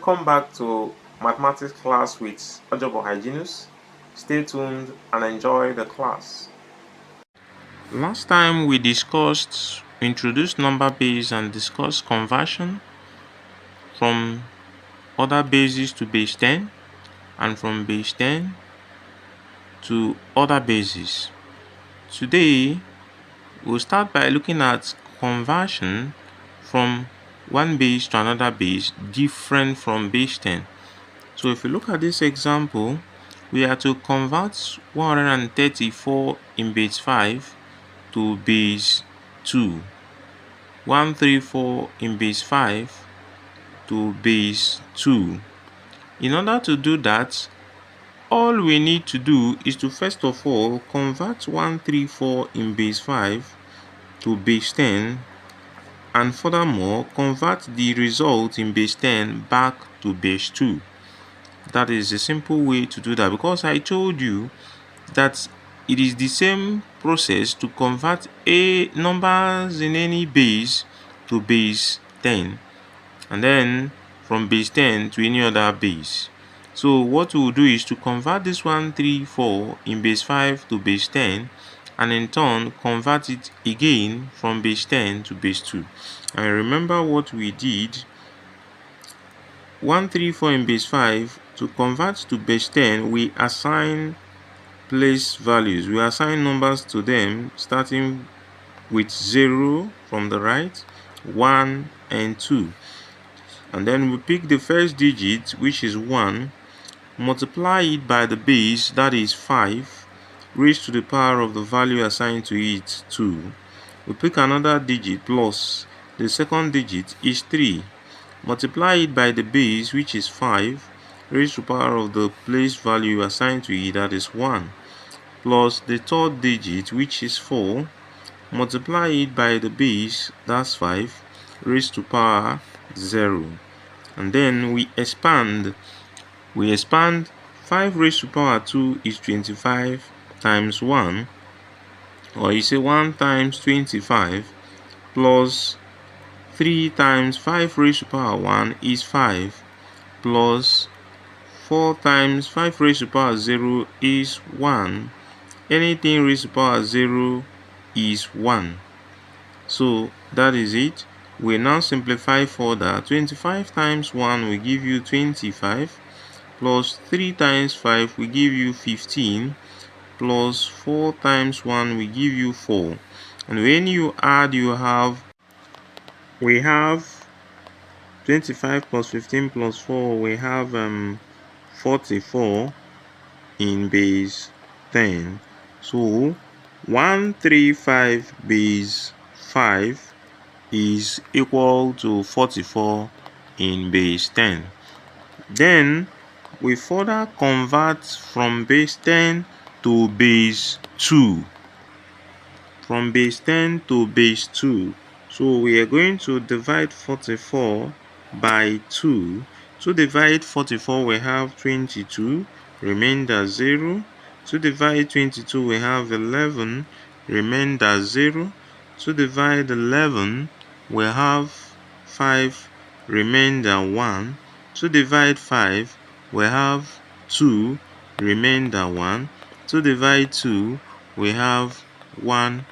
Welcome back to mathematics class with Ojobo Hyginus. Stay tuned and enjoy the class. Last time we introduced number base and discussed conversion from other bases to base 10 and from base 10 to other bases. Today we'll start by looking at conversion from one base to another base different from base 10. So if you look at this example, we are to convert 134 in base 5 to base 2. 134 in base 5 to base 2. In order to do that, all we need to do is to first of all convert 134 in base 5 to base 10, and furthermore convert the result in base 10 back to base 2. That is a simple way to do that, because I told you that it is the same process to convert numbers in any base to base 10 and then from base 10 to any other base. So what we will do is to convert this 134 in base 5 to base 10 and in turn convert it again from base 10 to base 2. And remember what we did. 134 in base 5, to convert to base 10, we assign place values. We assign numbers to them starting with 0 from the right, 1 and 2. And then we pick the first digit, which is 1, multiply it by the base, that is 5, raised to the power of the value assigned to it, 2. We pick another digit plus the second digit is 3. Multiply it by the base, which is 5, raised to the power of the place value assigned to it, that is 1, plus the third digit, which is 4. Multiply it by the base, that's 5, raised to power 0. And then we expand. 5 raised to power 2 is 25 times 1, or you say 1 times 25, plus 3 times 5 raised to power 1 is 5, plus 4 times 5 raised to power 0 is 1. Anything raised to power 0 is 1. So that is it. We now simplify further. 25 times 1 will give you 25, plus 3 times 5 will give you 15, plus 4 times 1 will give you 4. And when you add, we have 25 plus 15 plus 4, we have 44 in base 10. So 135 base 5 is equal to 44 in base 10. Then we further convert from base 10 to base 2. From base 10 to base 2. So we are going to divide 44 by 2. To divide 44, we have 22, remainder 0. To divide 22, we have 11, remainder 0. To divide 11, we have 5, remainder 1. To divide 5, we have 2, remainder 1. To divide 2, we have 1,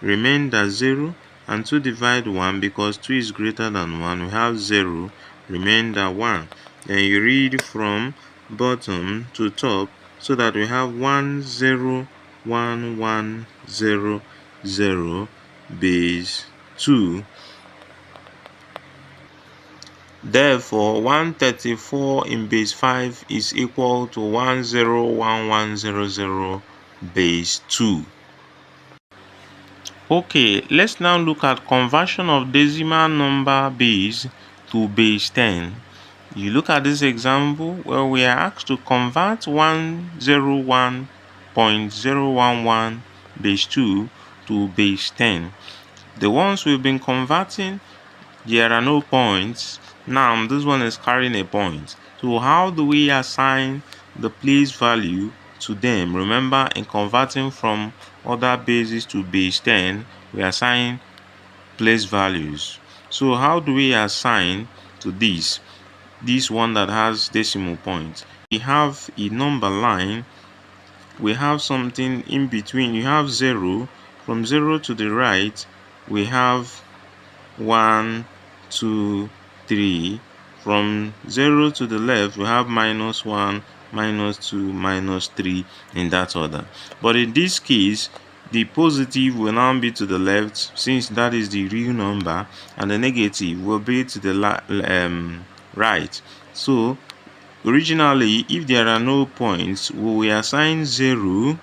remainder 0. And to divide 1, because 2 is greater than 1, we have 0, remainder 1. Then you read from bottom to top so that we have 1 0 1 1 0 0 base 2. Therefore 134 in base 5 is equal to 1 0 1 1 0 0 base 2. Okay, let's now look at conversion of decimal number base to base 10. You look at this example where we are asked to convert 101.011 base 2 to base 10. The ones we've been converting, there are no points. Now this one is carrying a point. So how do we assign the place value to them? Remember, in converting from other bases to base 10, we assign place values. So how do we assign to this? this one that has decimal points. We have a number line, we have something in between. You have 0. From 0 to the right, we have 1, 2, 3. From 0 to the left, we have -1, -2, -3 in that order. But in this case, the positive will now be to the left, since that is the real number, and the negative will be to the right. So originally, if there are no points, we will assign 0,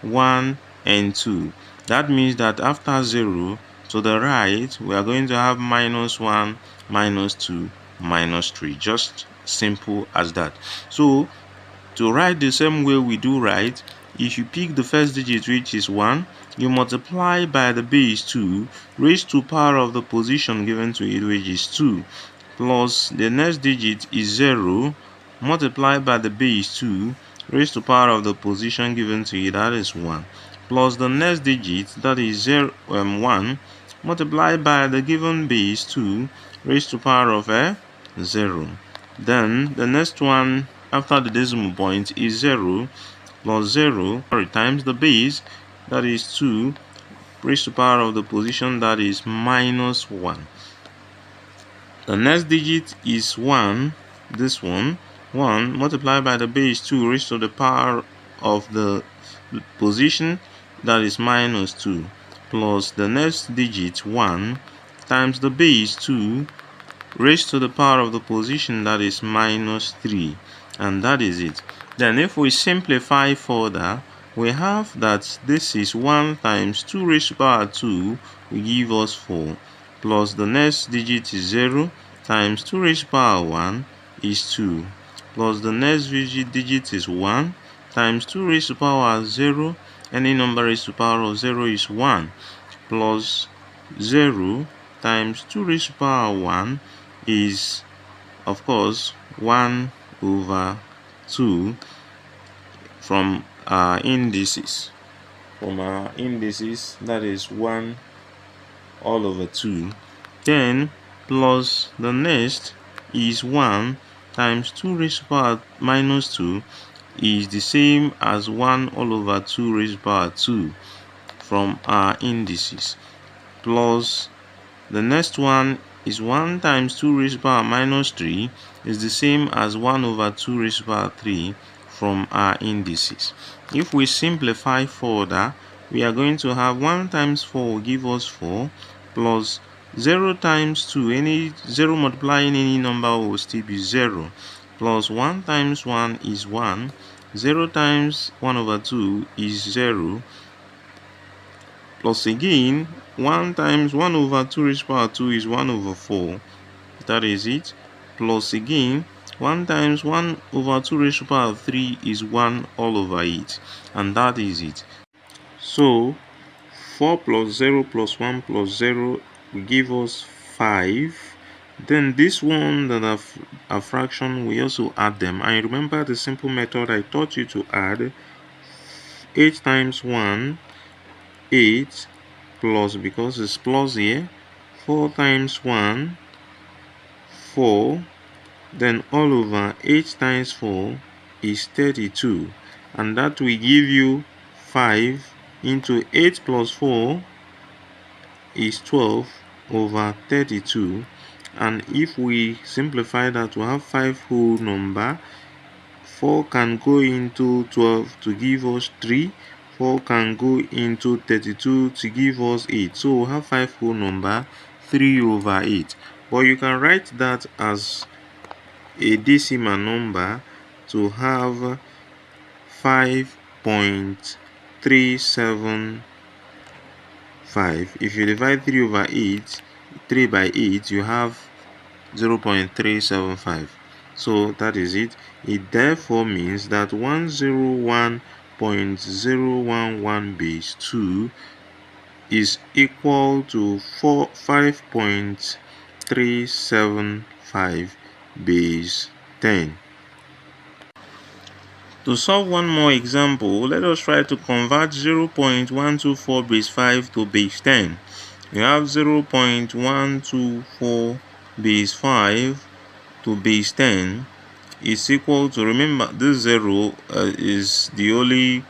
1, and 2. That means that after 0 to the right, we are going to have -1, -2, -3. Just simple as that. So to write the same way we do write, if you pick the first digit, which is 1, you multiply by the base 2 raised to power of the position given to it, which is 2, plus the next digit is 0, multiply by the base 2 raised to power of the position given to it, that is 1, plus the next digit, that is 1, multiply by the given base 2 raised to power of 0. Then the next one after the decimal point is 0 plus 0 times the base, that is 2 raised to power of the position, that is -1. The next digit is 1, this one, 1 multiplied by the base 2 raised to the power of the position, that is -2, plus the next digit 1 times the base 2 raised to the power of the position, that is -3, and that is it. Then if we simplify further, we have that this is 1 times 2 raised to power 2 will give us 4, plus the next digit is 0 times 2 raised to power 1 is 2, plus the next digit is 1 times 2 raised to power 0, any number raised to power of 0 is 1, plus 0 times 2 raised to power 1 is, of course, 1 over 2 from our indices. That is 1 all over 2. Then plus the next is 1 times 2 raised to power -2 is the same as 1 all over 2 raised to power 2 from our indices, plus the next one is 1 times 2 raised to power -3 is the same as 1 over 2 raised to power 3 from our indices. If we simplify further, we are going to have 1 times 4 will give us 4, plus 0 times 2, any 0 multiplying any number will still be 0, plus 1 times 1 is 1, 0 times 1 over 2 is 0, plus again 1 times 1 over 2 raised to power 2 is 1 over 4, that is it, plus again 1 times 1 over 2 raised to power 3 is 1 all over 8, and that is it. So 4 plus 0 plus 1 plus 0 will give us 5. Then this one that are a fraction, we also add them. And remember the simple method I taught you to add. 8 times 1, 8, plus, because it's plus here, 4 times 1, 4, then all over 8 times 4 is 32, and that will give you 5 into 8 plus 4 is 12 over 32, and if we simplify that, we have 5 whole number. 4 can go into 12 to give us 3, 4 can go into 32 to give us 8, so we have 5 whole number, 3 over 8. But you can write that as a decimal number to have 5.375. If you divide 3 over 8, 3 by 8, you have 0.375. So that is it. It therefore means that 101.011 base 2 is equal to 5.375 base 10. To solve one more example, let us try to convert 0.124 base 5 to base 10. We have 0.124 base 5 to base 10 is equal to, remember this 0 is the only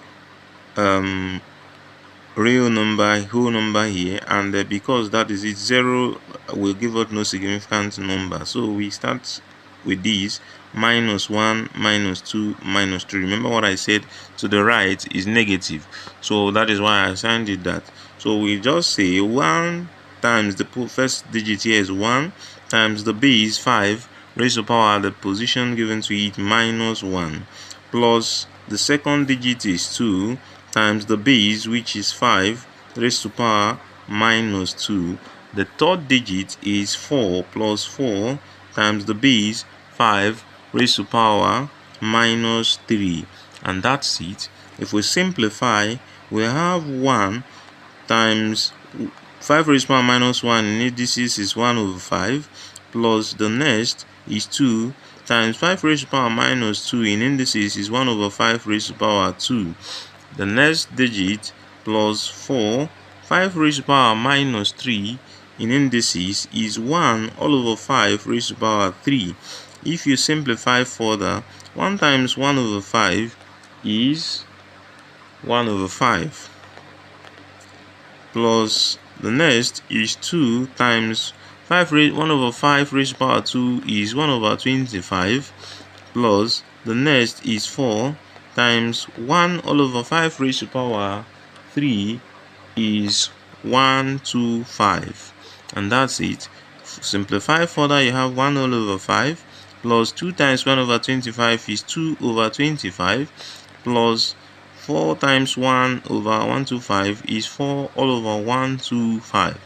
real number, whole number here, and because that is it, 0 will give us no significant number. So we start with these: minus 1, minus 2, minus 3. Remember what I said, to the right is negative, so that is why I assigned it that. So we just say 1 times the first digit here is 1 times the base 5 raised to power the position given to it minus 1, plus the second digit is 2 times the base, which is 5 raised to power minus 2. The third digit is 4 plus 4 times the base 5 raised to power minus 3, and that's it. If we simplify, we have 1 times 5 raised to power minus 1 in indices is 1 over 5, plus the next is 2 times 5 raised to power minus 2 in indices is 1 over 5 raised to power 2. The next digit plus 4, 5 raised to power minus 3 in indices is 1 all over 5 raised to power 3. If you simplify further, 1 times 1 over 5 is 1 over 5, plus the next is 2 times 1 over 5 raised to power 2 is 1 over 25, plus the next is 4 times 1 all over 5 raised to power 3 is 125, and that's it. Simplify further, you have 1 all over 5 plus 2 times 1 over 25 is 2 over 25, plus 4 times 1 over 125 is 4 all over 125,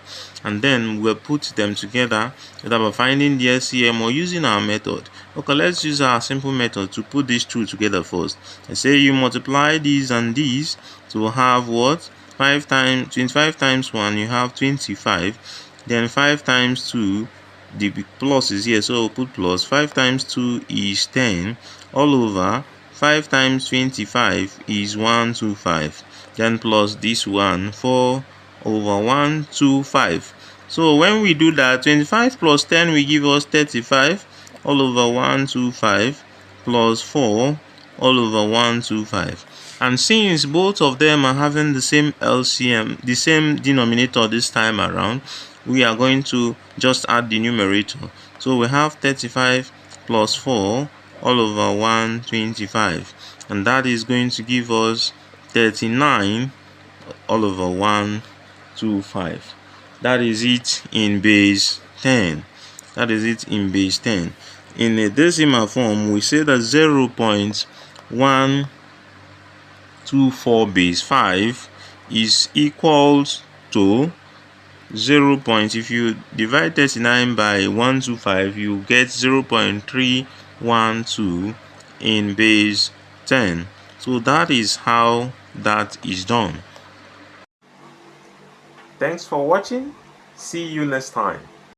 and then we'll put them together either by finding the LCM or using our method. Okay, let's use our simple method to put these two together first. I say you multiply these and these to have what? 25 times 1, you have 25. Then 5 times 2, the plus is here, so we'll put plus. 5 times 2 is 10 all over 5 times 25 is 125. Then plus this one, 4 over 125. So when we do that, 25 plus 10 will give us 35 all over 125 plus 4 all over 125. And since both of them are having the same LCM, the same denominator this time around, we are going to just add the numerator. So we have 35 plus 4 all over 125, and that is going to give us 39 all over 125. That is it in base 10. That is it in base 10. In a decimal form, we say that 0.124 base 5 is equals to 0. If you divide 39 by 125, you get 0.312 in base 10. So that is how that is done. Thanks for watching. See you next time.